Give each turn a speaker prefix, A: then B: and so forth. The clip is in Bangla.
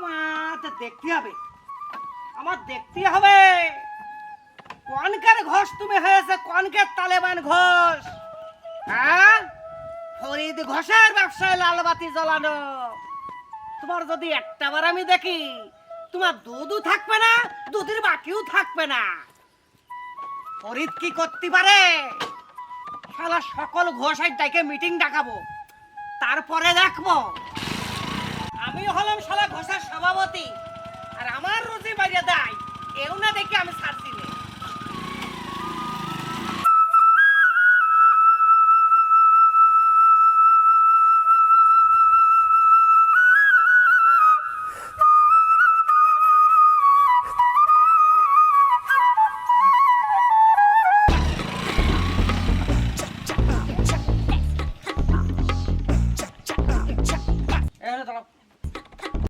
A: আমার দেখতে হবে, আমার দেখতে হবে কোনকার ঘোষ তুমি হয়েছে, কোনকার তালেবান ঘোষ। হ্যাঁ, ফরিদ ঘোষের ব্যবসায় লালবাতি জ্বালানো। তোমার যদি একটাবার আমি দেখি, তোমার দুধও থাকবে না, দুধের বাটিও থাকবে না। ফরিদ কি করতে পারে? শালা সকল ঘোষের ডাকে মিটিং ডাকাবো, তারপরে দেখবো। আমি হলাম শালা